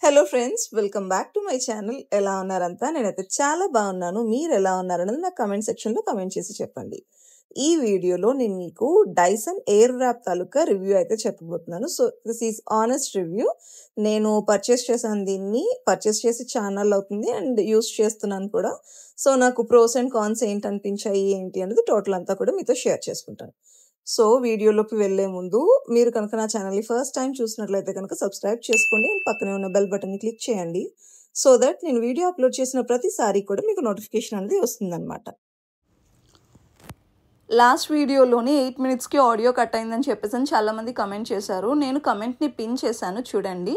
Hello friends, welcome back to my channel. ఎలా ఉన్నారంతా? నేనైతే చాలా బాగున్నాను. మీరు ఎలా ఉన్నారన్నది నా కమెంట్ సెక్షన్లో కమెంట్ చేసి చెప్పండి. ఈ వీడియోలో నేను మీకు డైసన్ ఎయిర్ వ్రాప్ తాలూకా రివ్యూ అయితే చెప్పబోతున్నాను. So this is honest review. నేను పర్చేస్ చేశాను, దీన్ని పర్చేస్ చేసి ఛానల్ అవుతుంది అండ్ యూస్ చేస్తున్నాను కూడా. సో నాకు ప్రోస్ అండ్ కాన్స్ ఏంటి అనిపించాయి ఏంటి అనేది టోటల్ అంతా కూడా మీతో షేర్ చేసుకుంటాను. సో వీడియోలోకి వెళ్ళే ముందు మీరు కనుక నా ఛానల్ని ఫస్ట్ టైం చూసినట్లయితే కనుక సబ్స్క్రైబ్ చేసుకోండి అండ్ పక్కనే ఉన్న బెల్ బటన్ని క్లిక్ చేయండి. సో దట్ నేను వీడియో అప్లోడ్ చేసిన ప్రతిసారి కూడా మీకు నోటిఫికేషన్ అనేది వస్తుందన్నమాట. లాస్ట్ వీడియోలోని 8 minutesకి ఆడియో కట్ అయిందని చెప్పేసి చాలామంది కమెంట్ చేశారు. నేను కమెంట్ని పిన్ చేశాను చూడండి.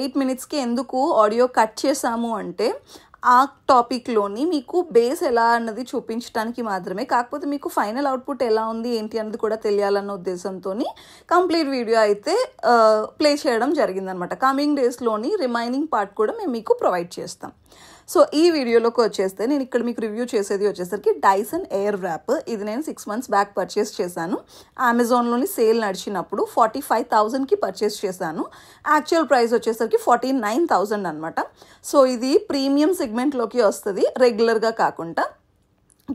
8 minutesకి ఎందుకు ఆడియో కట్ చేశాము అంటే ఆ టాపిక్లోని మీకు బేస్ ఎలా అన్నది చూపించడానికి మాత్రమే, కాకపోతే మీకు ఫైనల్ అవుట్పుట్ ఎలా ఉంది ఏంటి అన్నది కూడా తెలియాలన్న ఉద్దేశంతో కంప్లీట్ వీడియో అయితే ప్లే చేయడం జరిగిందనమాట. కమింగ్ డేస్లోని రిమైనింగ్ పార్ట్ కూడా మేము మీకు ప్రొవైడ్ చేస్తాం. సో ఈ వీడియోలోకి వచ్చేస్తే నేను ఇక్కడ మీకు రివ్యూ చేసేది వచ్చేసరికి డైసన్ ఎయిర్ వ్రాప్. ఇది నేను 6 months బ్యాక్ పర్చేస్ చేశాను. అమెజాన్లోని సేల్ నడిచినప్పుడు 45,000కి పర్చేస్ చేశాను. యాక్చువల్ ప్రైస్ వచ్చేసరికి 49,000 అనమాట. సో ఇది ప్రీమియం సెగ్మెంట్లోకి వస్తుంది, రెగ్యులర్గా కాకుండా.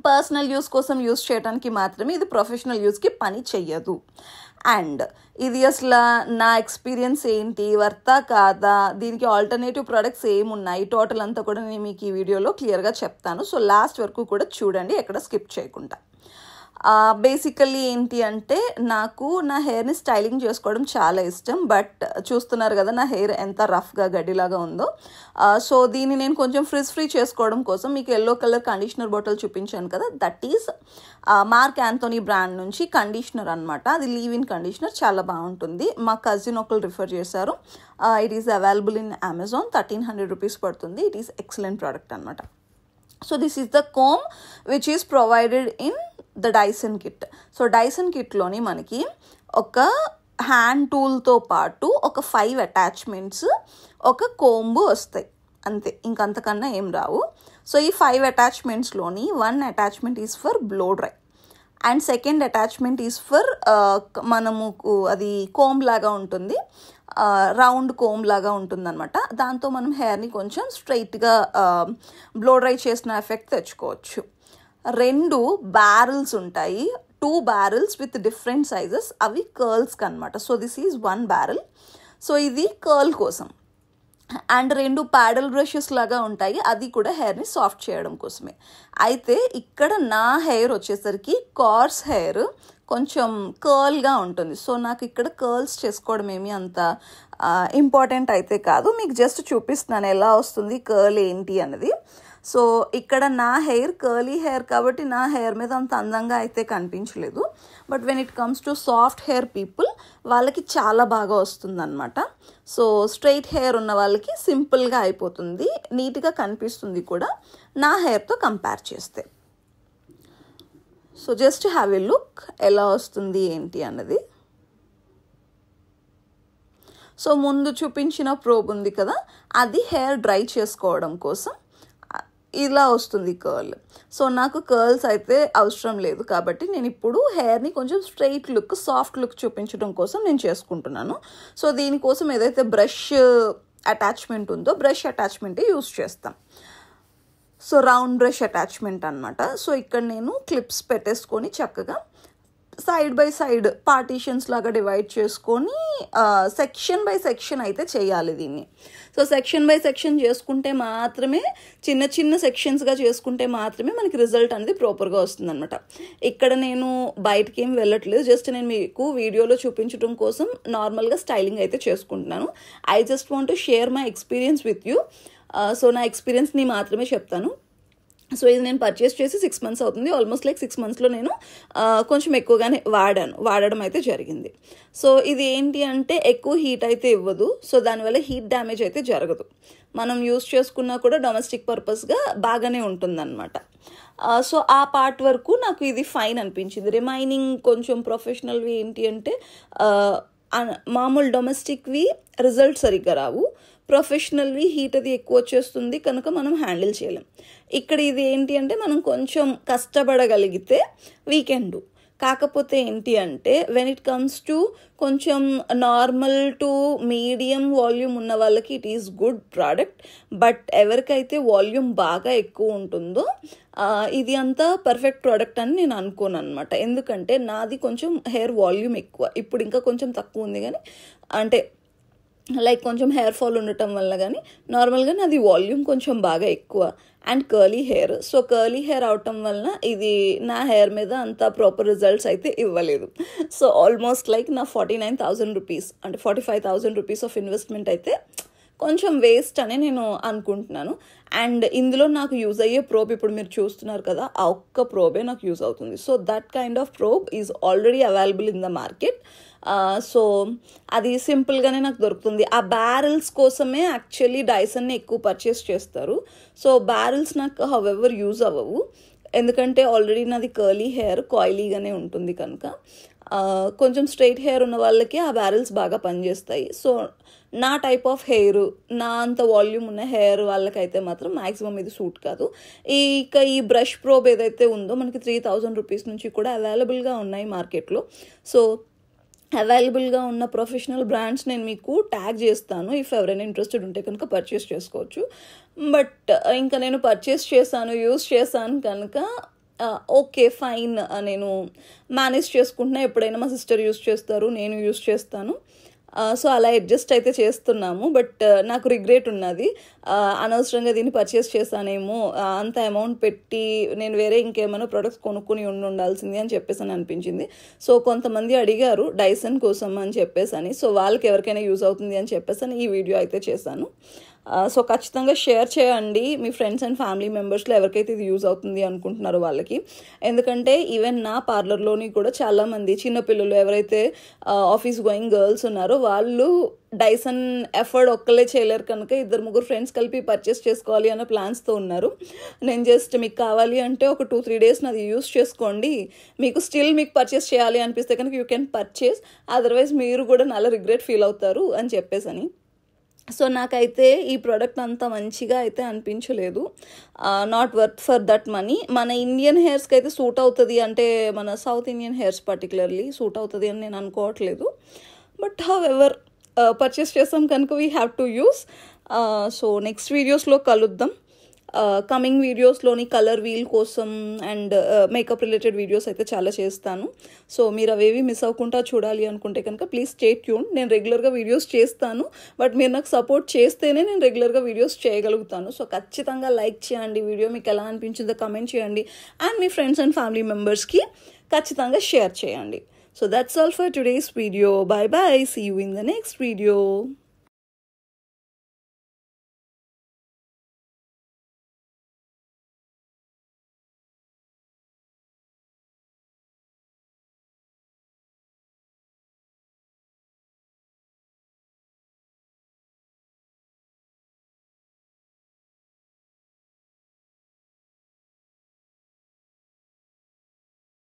పర్సనల్ యూస్ కోసం యూస్ చేయడానికి మాత్రమే, ఇది ప్రొఫెషనల్ యూస్కి పని చెయ్యదు. అండ్ ఇది అసలు నా ఎక్స్పీరియన్స్ ఏంటి, వర్తా కాదా, దీనికి ఆల్టర్నేటివ్ ప్రొడక్ట్స్ ఏమున్నాయి, టోటల్ అంతా కూడా నేను మీకు ఈ వీడియోలో క్లియర్గా చెప్తాను. సో లాస్ట్ వరకు కూడా చూడండి, ఎక్కడ స్కిప్ చేయకుండా. బేసికల్లీ ఏంటి అంటే నాకు నా హెయిర్ని స్టైలింగ్ చేసుకోవడం చాలా ఇష్టం. బట్ చూస్తున్నారు కదా నా హెయిర్ ఎంత రఫ్గా గడ్డిలాగా ఉందో. సో దీన్ని నేను కొంచెం ఫ్రిజ్ ఫ్రీ చేసుకోవడం కోసం మీకు ఎల్లో కలర్ కండిషనర్ బాటిల్ చూపించాను కదా, that is mark Anthony brand నుంచి కండిషనర్ అనమాట. అది లీవ్ ఇన్ కండిషనర్, చాలా బాగుంటుంది. మా కజిన్ ఒకరు రిఫర్ చేశారు. It is available in Amazon. 1300 rupees పడుతుంది. ఇట్ ఈస్ ఎక్సలెంట్ ప్రోడక్ట్ అనమాట. So this is the comb which is provided in the Dyson kit. So Dyson కిట్లోని మనకి ఒక హ్యాండ్ టూల్తో పాటు ఒక 5 attachments, ఒక కోంబు వస్తాయి అంతే, ఇంకంతకన్నా ఏం రావు. సో ఈ 5 attachmentsలోని 1 attachment is for blow dry and second attachment is for మనము అది కోమ్ లాగా ఉంటుంది, రౌండ్ కోమ్ లాగా ఉంటుంది అనమాట. దాంతో మనం హెయిర్ని కొంచెం స్ట్రైట్గా బ్లో డ్రై చేసిన ఎఫెక్ట్ తెచ్చుకోవచ్చు. 2 barrels ఉంటాయి, 2 barrels విత్ డిఫరెంట్ సైజెస్, అవి కర్ల్స్కి అనమాట. So this is 1 barrel. So ఇది కర్ల్ కోసం. అండ్ 2 paddle brushes లాగా ఉంటాయి, అది కూడా హెయిర్ని సాఫ్ట్ చేయడం కోసమే. అయితే ఇక్కడ నా హెయిర్ వచ్చేసరికి కార్స్ హెయిర్ కొంచెం కర్ల్గా ఉంటుంది. సో నాకు ఇక్కడ కర్ల్స్ చేసుకోవడం ఏమీ అంత ఇంపార్టెంట్ అయితే కాదు. మీకు జస్ట్ చూపిస్తున్నాను ఎలా వస్తుంది కర్ల్ ఏంటి అన్నది. సో ఇక్కడ నా హెయిర్ కర్లీ హెయిర్ కాబట్టి నా హెయిర్ మీద అంత అందంగా అయితే కనిపించలేదు. But when it comes to soft hair people, వాళ్ళకి చాలా బాగా వస్తుంది అనమాట. సో స్ట్రైట్ హెయిర్ ఉన్న వాళ్ళకి సింపుల్గా అయిపోతుంది, నీట్గా కనిపిస్తుంది కూడా నా హెయిర్తో కంపేర్ చేస్తే. So just have a look ఎలా వస్తుంది ఏంటి అన్నది. సో ముందు చూపించిన ప్రోబ్ ఉంది కదా, అది హెయిర్ డ్రై చేసుకోవడం కోసం ఇలా వస్తుంది కర్ల్. సో నాకు కర్ల్స్ అయితే అవసరం లేదు కాబట్టి నేను ఇప్పుడు హెయిర్ని కొంచెం స్ట్రైట్ లుక్, సాఫ్ట్ లుక్ చూపించడం కోసం నేను చేసుకుంటున్నాను. సో దీనికోసం ఏదైతే బ్రష్ అటాచ్మెంట్ ఉందో బ్రష్ అటాచ్మెంటే యూస్ చేస్తాం. సో రౌండ్ బ్రష్ అటాచ్మెంట్ అనమాట. సో ఇక్కడ నేను క్లిప్స్ పెట్టేసుకొని చక్కగా సైడ్ బై సైడ్ పార్టీషన్స్ లాగా డివైడ్ చేసుకొని సెక్షన్ బై సెక్షన్ అయితే చేయాలి దీన్ని. సో సెక్షన్ బై సెక్షన్ చేసుకుంటే మాత్రమే, చిన్న చిన్న సెక్షన్స్గా చేసుకుంటే మాత్రమే మనకి రిజల్ట్ అనేది ప్రాపర్గా వస్తుంది అనమాట. ఇక్కడ నేను బయటకి ఏం వెళ్ళట్లేదు, జస్ట్ నేను మీకు వీడియోలో చూపించడం కోసం నార్మల్గా స్టైలింగ్ అయితే చేసుకుంటున్నాను. I just want to share my experience with you. So నా ఎక్స్పీరియన్స్ని మాత్రమే చెప్తాను. సో ఇది నేను పర్చేస్ చేసి 6 months అవుతుంది. ఆల్మోస్ట్ లైక్ 6 monthsలో నేను కొంచెం ఎక్కువగానే వాడడం అయితే జరిగింది. సో ఇది ఏంటి అంటే ఎక్కువ హీట్ అయితే ఇవ్వదు. సో దానివల్ల హీట్ డ్యామేజ్ అయితే జరగదు. మనం యూస్ చేసుకున్నా కూడా డొమెస్టిక్ పర్పస్గా బాగానే ఉంటుందన్నమాట. సో ఆ పార్ట్ వరకు నాకు ఇది ఫైన్ అనిపించింది. రిమైనింగ్ కొంచెం ప్రొఫెషనల్వి ఏంటి అంటే మామూలు డొమెస్టిక్వి రిజల్ట్ సరిగ్గా రావు, ప్రొఫెషనల్వి హీట్ అది ఎక్కువ వచ్చేస్తుంది కనుక మనం హ్యాండిల్ చేయలేం. ఇక్కడ ఇది ఏంటి అంటే మనం కొంచెం కష్టపడగలిగితే వీ కెన్ డూ. కాకపోతే ఏంటి అంటే వెన్ ఇట్ కమ్స్ టు కొంచెం నార్మల్ టు మీడియం వాల్యూమ్ ఉన్న వాళ్ళకి it is good product. But ఎవరికైతే వాల్యూమ్ బాగా ఎక్కువ ఉంటుందో ఇది అంతా పర్ఫెక్ట్ ప్రోడక్ట్ అని నేను అనుకోను అనమాట. ఎందుకంటే నాది కొంచెం హెయిర్ వాల్యూమ్ ఎక్కువ, ఇప్పుడు ఇంకా కొంచెం తక్కువ ఉంది, కానీ అంటే లైక్ కొంచెం హెయిర్ ఫాల్ ఉండటం వల్ల, కానీ నార్మల్గా నాది వాల్యూమ్ కొంచెం బాగా ఎక్కువ and curly hair. So curly hair అవటం వల్ల ఇది నా హెయిర్ మీద అంత ప్రాపర్ రిజల్ట్స్ అయితే ఇవ్వలేదు. సో ఆల్మోస్ట్ లైక్ నా 49,000 రూపీస్ అంటే 45,000 రూపీస్ ఆఫ్ ఇన్వెస్ట్మెంట్ అయితే కొంచెం వేస్ట్ అని నేను అనుకుంటున్నాను. అండ్ ఇందులో నాకు యూజ్ అయ్యే ప్రోబ్ ఇప్పుడు మీరు చూస్తున్నారు కదా, ఆ ఒక్క ప్రోబే నాకు యూజ్ అవుతుంది. So that kind of probe is already available in the market. So అది సింపుల్గానే నాకు దొరుకుతుంది. ఆ బ్యారెల్స్ కోసమే యాక్చువల్లీ డైసన్ని ఎక్కువ పర్చేస్ చేస్తారు. సో బ్యారెల్స్ నాకు హౌఎవర్ యూజ్ అవ్వవు, ఎందుకంటే ఆల్రెడీ నాది కర్లీ హెయిర్ కాయిలీగానే ఉంటుంది కనుక. కొంచెం స్ట్రైట్ హెయిర్ ఉన్న వాళ్ళకి ఆ బ్యారెల్స్ బాగా పనిచేస్తాయి. సో నా టైప్ ఆఫ్ హెయిర్, నా అంత వాల్యూమ్ ఉన్న హెయిర్ వాళ్ళకైతే మాత్రం మ్యాక్సిమం ఇది సూట్ కాదు. ఇక ఈ బ్రష్ ప్రోబ్ ఏదైతే ఉందో మనకి 3,000 రూపీస్ నుంచి కూడా అవైలబుల్గా ఉన్నాయి మార్కెట్లో. సో అవైలబుల్గా ఉన్న ప్రొఫెషనల్ బ్రాండ్స్ నేను మీకు ట్యాగ్ చేస్తాను, ఇఫ్ ఎవరైనా ఇంట్రెస్టెడ్ ఉంటే కనుక పర్చేస్ చేసుకోవచ్చు. బట్ ఇంకా నేను పర్చేస్ చేశాను, యూస్ చేశాను కనుక ఓకే ఫైన్, నేను మేనేజ్ చేసుకుంటున్నా. ఎప్పుడైనా మా సిస్టర్ యూస్ చేస్తారు, నేను యూస్ చేస్తాను. సో అలా అడ్జస్ట్ అయితే చేస్తున్నాము. బట్ నాకు రిగ్రెట్ ఉన్నది, అనవసరంగా దీన్ని పర్చేస్ చేశానేమో, అంత అమౌంట్ పెట్టి నేను వేరే ఇంకేమైనా ప్రొడక్ట్స్ కొనుక్కొని ఉండాల్సింది అని చెప్పేసి అని అనిపించింది. సో కొంతమంది అడిగారు డైసన్ కోసం అని చెప్పేసి, సో వాళ్ళకి ఎవరికైనా యూజ్ అవుతుంది అని చెప్పేసి ఈ వీడియో అయితే చేశాను. సో ఖచ్చితంగా షేర్ చేయండి మీ ఫ్రెండ్స్ అండ్ ఫ్యామిలీ మెంబర్స్లో ఎవరికైతే ఇది యూజ్ అవుతుంది అనుకుంటున్నారో వాళ్ళకి. ఎందుకంటే ఈవెన్ నా పార్లర్లోని కూడా చాలామంది చిన్నపిల్లలు ఎవరైతే ఆఫీస్ గోయింగ్ గర్ల్స్ ఉన్నారో వాళ్ళు డైసన్ ఎఫర్డ్ ఒక్కలే చేయలేరు కనుక 2-3 ఫ్రెండ్స్ కలిపి పర్చేస్ చేసుకోవాలి అన్న ప్లాన్స్తో ఉన్నారు. నేను జస్ట్ మీకు కావాలి అంటే ఒక 2-3 డేస్ నాది యూస్ చేసుకోండి, మీకు మీకు పర్చేస్ చేయాలి అనిపిస్తే కనుక యూ కెన్ పర్చేస్, అదర్వైజ్ మీరు కూడా చాలా రిగ్రెట్ ఫీల్ అవుతారు అని చెప్పేసి. సో నాకైతే ఈ ప్రోడక్ట్ అంత మంచిగా అయితే అనిపించలేదు, not worth for that money. మన ఇండియన్ హెయిర్స్కి అయితే సూట్ అవుతుంది అంటే, మన south Indian hairs particularly suit అవుతుంది అని నేను అనుకోవట్లేదు. బట్ హౌఎవర్ పర్చేస్ చేస్తాం కనుక we have to use. So next వీడియోస్లో కలుద్దాం. కమింగ్ వీడియోస్లోని కలర్ వీల్ కోసం అండ్ మేకప్ రిలేటెడ్ వీడియోస్ అయితే చాలా చేస్తాను. సో మీరు అవేవి మిస్ అవ్వకుండా చూడాలి అనుకుంటే కనుక ప్లీజ్ స్టే ట్యూన్. నేను రెగ్యులర్గా వీడియోస్ చేస్తాను, బట్ మీరు నాకు సపోర్ట్ చేస్తేనే నేను రెగ్యులర్గా వీడియోస్ చేయగలుగుతాను. సో ఖచ్చితంగా లైక్ చేయండి, వీడియో మీకు ఎలా అనిపించిందో కమెంట్ చేయండి, and me friends and family మెంబర్స్కి ఖచ్చితంగా షేర్ చేయండి. So that's all for today's video. Bye bye. See you in the next video.